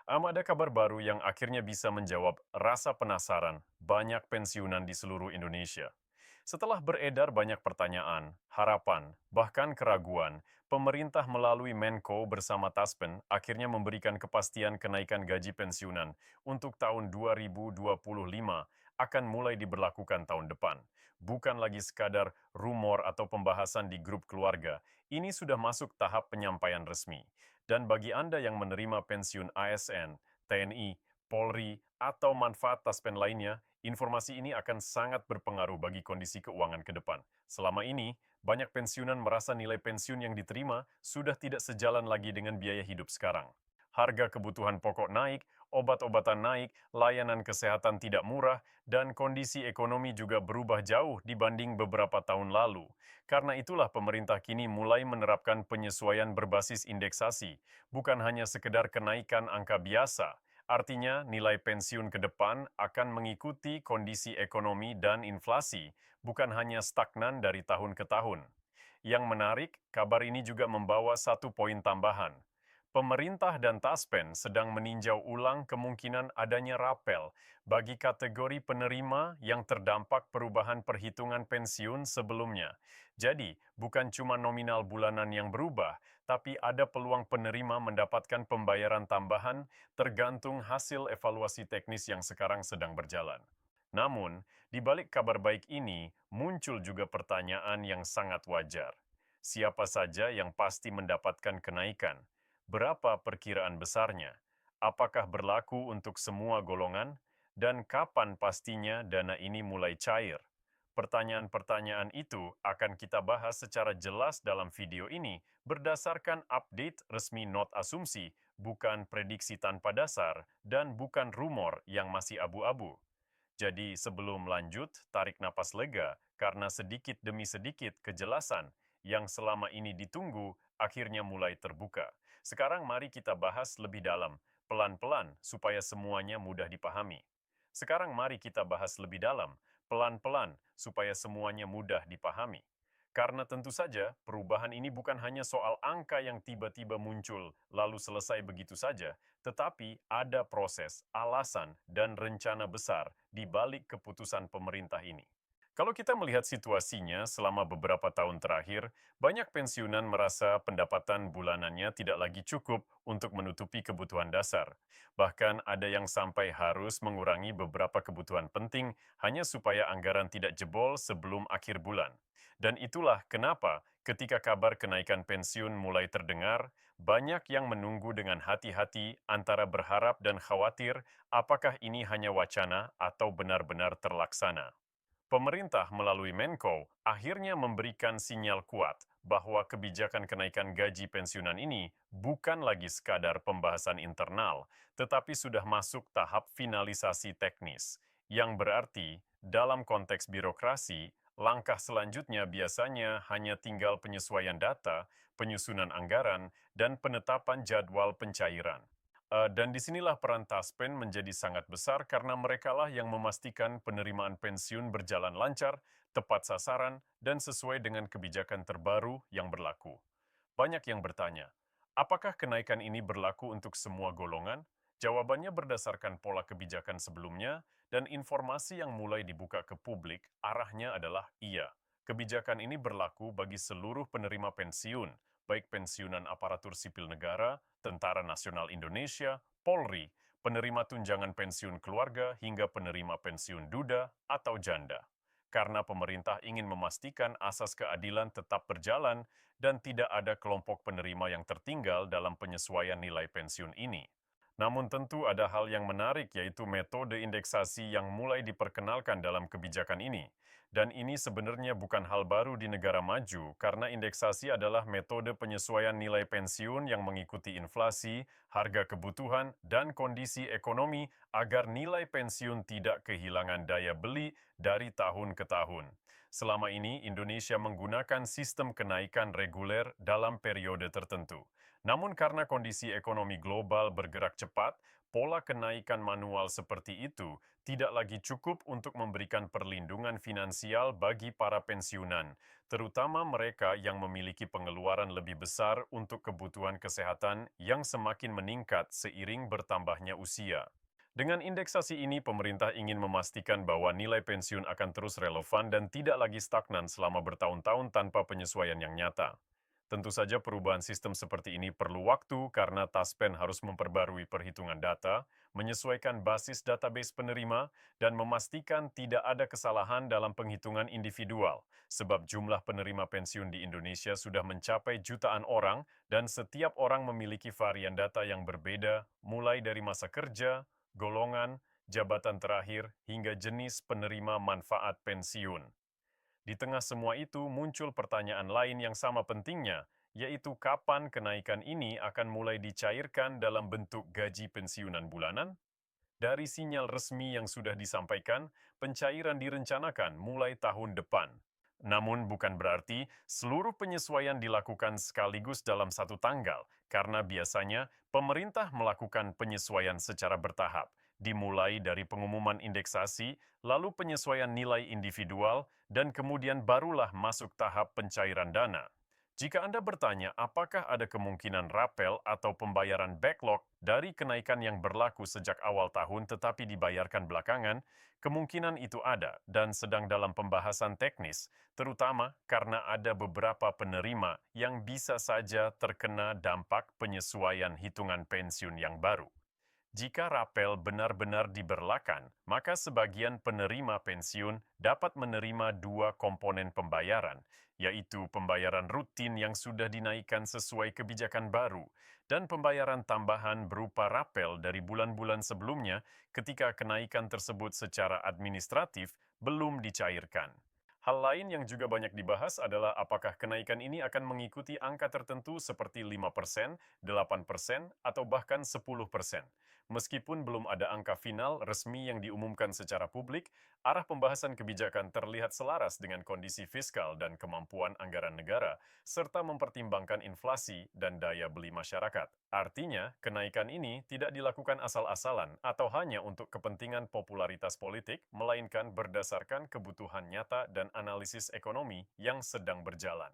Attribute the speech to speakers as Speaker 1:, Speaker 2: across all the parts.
Speaker 1: Ada kabar baru yang akhirnya bisa menjawab rasa penasaran banyak pensiunan di seluruh Indonesia. Setelah beredar banyak pertanyaan, harapan, bahkan keraguan, pemerintah melalui Menko bersama Taspen akhirnya memberikan kepastian kenaikan gaji pensiunan untuk tahun 2025 akan mulai diberlakukan tahun depan. Bukan lagi sekadar rumor atau pembahasan di grup keluarga, ini sudah masuk tahap penyampaian resmi. Dan bagi Anda yang menerima pensiun ASN, TNI, Polri, atau manfaat taspen lainnya, informasi ini akan sangat berpengaruh bagi kondisi keuangan ke depan. Selama ini, banyak pensiunan merasa nilai pensiun yang diterima sudah tidak sejalan lagi dengan biaya hidup sekarang. Harga kebutuhan pokok naik, obat-obatan naik, layanan kesehatan tidak murah, dan kondisi ekonomi juga berubah jauh dibanding beberapa tahun lalu. Karena itulah pemerintah kini mulai menerapkan penyesuaian berbasis indeksasi, bukan hanya sekedar kenaikan angka biasa. Artinya, nilai pensiun ke depan akan mengikuti kondisi ekonomi dan inflasi, bukan hanya stagnan dari tahun ke tahun. Yang menarik, kabar ini juga membawa satu poin tambahan. Pemerintah dan Taspen sedang meninjau ulang kemungkinan adanya rapel bagi kategori penerima yang terdampak perubahan perhitungan pensiun sebelumnya. Jadi, bukan cuma nominal bulanan yang berubah, tapi ada peluang penerima mendapatkan pembayaran tambahan tergantung hasil evaluasi teknis yang sekarang sedang berjalan. Namun, di balik kabar baik ini, muncul juga pertanyaan yang sangat wajar. Siapa saja yang pasti mendapatkan kenaikan? Berapa perkiraan besarnya? Apakah berlaku untuk semua golongan? Dan kapan pastinya dana ini mulai cair? Pertanyaan-pertanyaan itu akan kita bahas secara jelas dalam video ini berdasarkan update resmi not asumsi, bukan prediksi tanpa dasar, dan bukan rumor yang masih abu-abu. Jadi sebelum lanjut, tarik napas lega karena sedikit demi sedikit kejelasan yang selama ini ditunggu akhirnya mulai terbuka. Sekarang mari kita bahas lebih dalam, pelan-pelan supaya semuanya mudah dipahami. Sekarang mari kita bahas lebih dalam, pelan-pelan supaya semuanya mudah dipahami. Karena tentu saja perubahan ini bukan hanya soal angka yang tiba-tiba muncul lalu selesai begitu saja, tetapi ada proses, alasan, dan rencana besar di balik keputusan pemerintah ini. Kalau kita melihat situasinya selama beberapa tahun terakhir, banyak pensiunan merasa pendapatan bulanannya tidak lagi cukup untuk menutupi kebutuhan dasar. Bahkan ada yang sampai harus mengurangi beberapa kebutuhan penting hanya supaya anggaran tidak jebol sebelum akhir bulan. Dan itulah kenapa ketika kabar kenaikan pensiun mulai terdengar, banyak yang menunggu dengan hati-hati antara berharap dan khawatir apakah ini hanya wacana atau benar-benar terlaksana. Pemerintah melalui Menko akhirnya memberikan sinyal kuat bahwa kebijakan kenaikan gaji pensiunan ini bukan lagi sekadar pembahasan internal, tetapi sudah masuk tahap finalisasi teknis, yang berarti dalam konteks birokrasi, langkah selanjutnya biasanya hanya tinggal penyesuaian data, penyusunan anggaran, dan penetapan jadwal pencairan. Dan disinilah peran Taspen menjadi sangat besar karena merekalah yang memastikan penerimaan pensiun berjalan lancar, tepat sasaran, dan sesuai dengan kebijakan terbaru yang berlaku. Banyak yang bertanya, apakah kenaikan ini berlaku untuk semua golongan? Jawabannya berdasarkan pola kebijakan sebelumnya dan informasi yang mulai dibuka ke publik, arahnya adalah iya. Kebijakan ini berlaku bagi seluruh penerima pensiun, baik pensiunan aparatur sipil negara, Tentara Nasional Indonesia, Polri, penerima tunjangan pensiun keluarga hingga penerima pensiun duda atau janda. Karena pemerintah ingin memastikan asas keadilan tetap berjalan dan tidak ada kelompok penerima yang tertinggal dalam penyesuaian nilai pensiun ini. Namun tentu ada hal yang menarik yaitu metode indeksasi yang mulai diperkenalkan dalam kebijakan ini. Dan ini sebenarnya bukan hal baru di negara maju karena indeksasi adalah metode penyesuaian nilai pensiun yang mengikuti inflasi, harga kebutuhan, dan kondisi ekonomi agar nilai pensiun tidak kehilangan daya beli dari tahun ke tahun. Selama ini, Indonesia menggunakan sistem kenaikan reguler dalam periode tertentu. Namun karena kondisi ekonomi global bergerak cepat, pola kenaikan manual seperti itu tidak lagi cukup untuk memberikan perlindungan finansial bagi para pensiunan, terutama mereka yang memiliki pengeluaran lebih besar untuk kebutuhan kesehatan yang semakin meningkat seiring bertambahnya usia. Dengan indeksasi ini, pemerintah ingin memastikan bahwa nilai pensiun akan terus relevan dan tidak lagi stagnan selama bertahun-tahun tanpa penyesuaian yang nyata. Tentu saja perubahan sistem seperti ini perlu waktu karena Taspen harus memperbarui perhitungan data, menyesuaikan basis database penerima, dan memastikan tidak ada kesalahan dalam penghitungan individual, sebab jumlah penerima pensiun di Indonesia sudah mencapai jutaan orang dan setiap orang memiliki varian data yang berbeda, mulai dari masa kerja, golongan, jabatan terakhir, hingga jenis penerima manfaat pensiun. Di tengah semua itu muncul pertanyaan lain yang sama pentingnya, yaitu kapan kenaikan ini akan mulai dicairkan dalam bentuk gaji pensiunan bulanan? Dari sinyal resmi yang sudah disampaikan, pencairan direncanakan mulai tahun depan. Namun bukan berarti seluruh penyesuaian dilakukan sekaligus dalam satu tanggal, karena biasanya pemerintah melakukan penyesuaian secara bertahap, dimulai dari pengumuman indeksasi, lalu penyesuaian nilai individual, dan kemudian barulah masuk tahap pencairan dana. Jika Anda bertanya apakah ada kemungkinan rapel atau pembayaran backlog dari kenaikan yang berlaku sejak awal tahun tetapi dibayarkan belakangan, kemungkinan itu ada dan sedang dalam pembahasan teknis, terutama karena ada beberapa penerima yang bisa saja terkena dampak penyesuaian hitungan pensiun yang baru. Jika rapel benar-benar diberlakukan, maka sebagian penerima pensiun dapat menerima dua komponen pembayaran, yaitu pembayaran rutin yang sudah dinaikkan sesuai kebijakan baru, dan pembayaran tambahan berupa rapel dari bulan-bulan sebelumnya ketika kenaikan tersebut secara administratif belum dicairkan. Hal lain yang juga banyak dibahas adalah apakah kenaikan ini akan mengikuti angka tertentu seperti 5%, 8%, atau bahkan 10%. Meskipun belum ada angka final resmi yang diumumkan secara publik, arah pembahasan kebijakan terlihat selaras dengan kondisi fiskal dan kemampuan anggaran negara, serta mempertimbangkan inflasi dan daya beli masyarakat. Artinya, kenaikan ini tidak dilakukan asal-asalan atau hanya untuk kepentingan popularitas politik, melainkan berdasarkan kebutuhan nyata dan analisis ekonomi yang sedang berjalan.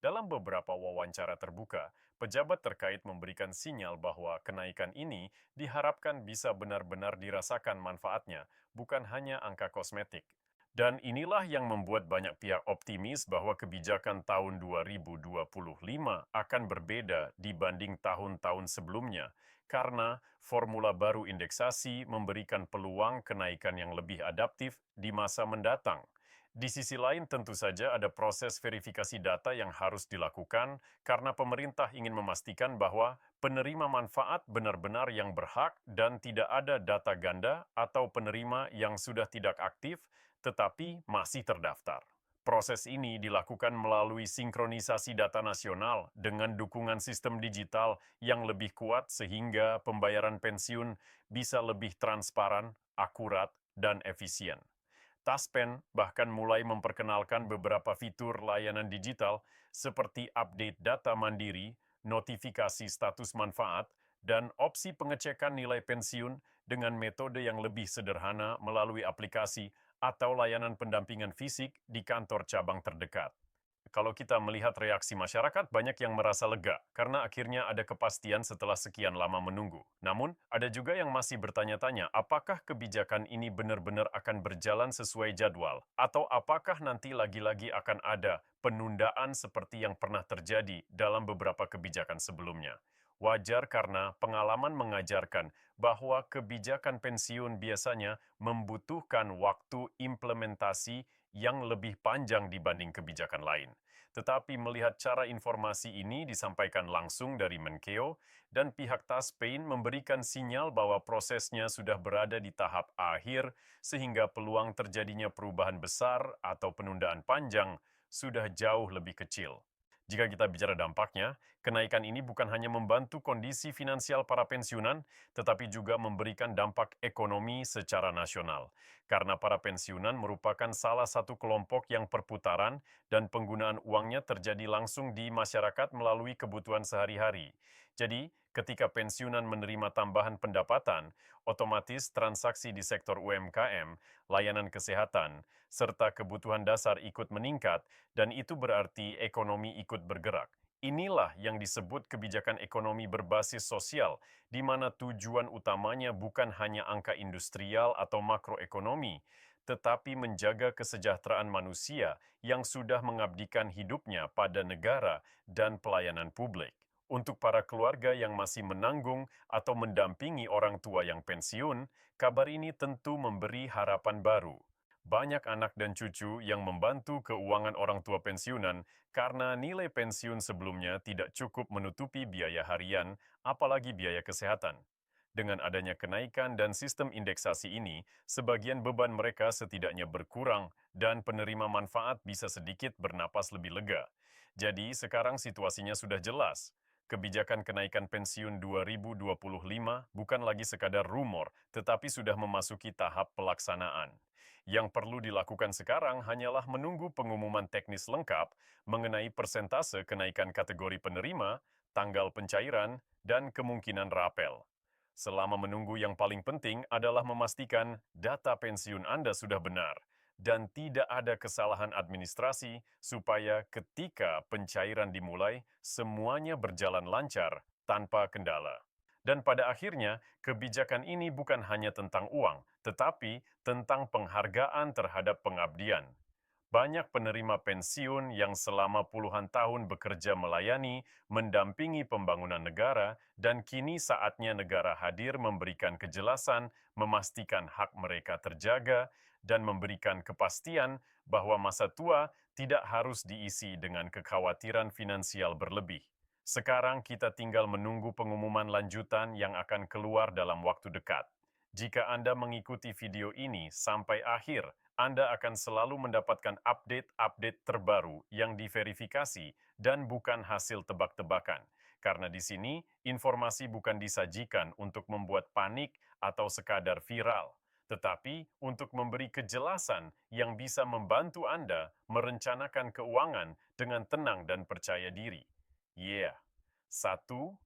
Speaker 1: Dalam beberapa wawancara terbuka, pejabat terkait memberikan sinyal bahwa kenaikan ini diharapkan bisa benar-benar dirasakan manfaatnya, bukan hanya angka kosmetik. Dan inilah yang membuat banyak pihak optimis bahwa kebijakan tahun 2025 akan berbeda dibanding tahun-tahun sebelumnya, karena formula baru indeksasi memberikan peluang kenaikan yang lebih adaptif di masa mendatang. Di sisi lain, tentu saja ada proses verifikasi data yang harus dilakukan karena pemerintah ingin memastikan bahwa penerima manfaat benar-benar yang berhak dan tidak ada data ganda atau penerima yang sudah tidak aktif tetapi masih terdaftar. Proses ini dilakukan melalui sinkronisasi data nasional dengan dukungan sistem digital yang lebih kuat sehingga pembayaran pensiun bisa lebih transparan, akurat, dan efisien. Taspen bahkan mulai memperkenalkan beberapa fitur layanan digital seperti update data mandiri, notifikasi status manfaat, dan opsi pengecekan nilai pensiun dengan metode yang lebih sederhana melalui aplikasi atau layanan pendampingan fisik di kantor cabang terdekat. Kalau kita melihat reaksi masyarakat, banyak yang merasa lega karena akhirnya ada kepastian setelah sekian lama menunggu. Namun, ada juga yang masih bertanya-tanya apakah kebijakan ini benar-benar akan berjalan sesuai jadwal, atau apakah nanti lagi-lagi akan ada penundaan seperti yang pernah terjadi dalam beberapa kebijakan sebelumnya. Wajar karena pengalaman mengajarkan bahwa kebijakan pensiun biasanya membutuhkan waktu implementasi yang lebih panjang dibanding kebijakan lain. Tetapi melihat cara informasi ini disampaikan langsung dari Menkeu dan pihak Taspen memberikan sinyal bahwa prosesnya sudah berada di tahap akhir sehingga peluang terjadinya perubahan besar atau penundaan panjang sudah jauh lebih kecil. Jika kita bicara dampaknya, kenaikan ini bukan hanya membantu kondisi finansial para pensiunan, tetapi juga memberikan dampak ekonomi secara nasional. Karena para pensiunan merupakan salah satu kelompok yang perputaran dan penggunaan uangnya terjadi langsung di masyarakat melalui kebutuhan sehari-hari. Jadi, ketika pensiunan menerima tambahan pendapatan, otomatis transaksi di sektor UMKM, layanan kesehatan, serta kebutuhan dasar ikut meningkat, dan itu berarti ekonomi ikut bergerak. Inilah yang disebut kebijakan ekonomi berbasis sosial, di mana tujuan utamanya bukan hanya angka industrial atau makroekonomi, tetapi menjaga kesejahteraan manusia yang sudah mengabdikan hidupnya pada negara dan pelayanan publik. Untuk para keluarga yang masih menanggung atau mendampingi orang tua yang pensiun, kabar ini tentu memberi harapan baru. Banyak anak dan cucu yang membantu keuangan orang tua pensiunan karena nilai pensiun sebelumnya tidak cukup menutupi biaya harian, apalagi biaya kesehatan. Dengan adanya kenaikan dan sistem indeksasi ini, sebagian beban mereka setidaknya berkurang dan penerima manfaat bisa sedikit bernapas lebih lega. Jadi, sekarang situasinya sudah jelas. Kebijakan kenaikan pensiun 2025 bukan lagi sekadar rumor, tetapi sudah memasuki tahap pelaksanaan. Yang perlu dilakukan sekarang hanyalah menunggu pengumuman teknis lengkap mengenai persentase kenaikan kategori penerima, tanggal pencairan, dan kemungkinan rapel. Selama menunggu, yang paling penting adalah memastikan data pensiun Anda sudah benar dan tidak ada kesalahan administrasi supaya ketika pencairan dimulai, semuanya berjalan lancar tanpa kendala. Dan pada akhirnya, kebijakan ini bukan hanya tentang uang, tetapi tentang penghargaan terhadap pengabdian. Banyak penerima pensiun yang selama puluhan tahun bekerja melayani, mendampingi pembangunan negara, dan kini saatnya negara hadir memberikan kejelasan, memastikan hak mereka terjaga, dan memberikan kepastian bahwa masa tua tidak harus diisi dengan kekhawatiran finansial berlebih. Sekarang kita tinggal menunggu pengumuman lanjutan yang akan keluar dalam waktu dekat. Jika Anda mengikuti video ini sampai akhir, Anda akan selalu mendapatkan update-update terbaru yang diverifikasi dan bukan hasil tebak-tebakan. Karena di sini, informasi bukan disajikan untuk membuat panik atau sekadar viral, tetapi untuk memberi kejelasan yang bisa membantu Anda merencanakan keuangan dengan tenang dan percaya diri. Yeah. Satu,